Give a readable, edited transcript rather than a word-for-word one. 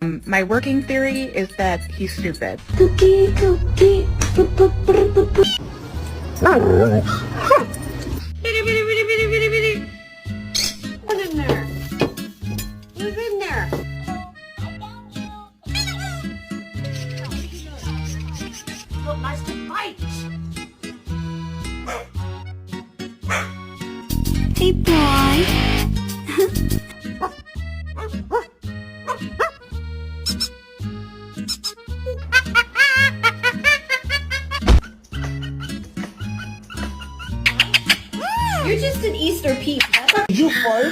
My working theory is that he's stupid. Cookie, cookie, Who's in there? Who's in there? What must it bite? Hey, boy. You're just an Easter peep. You fart?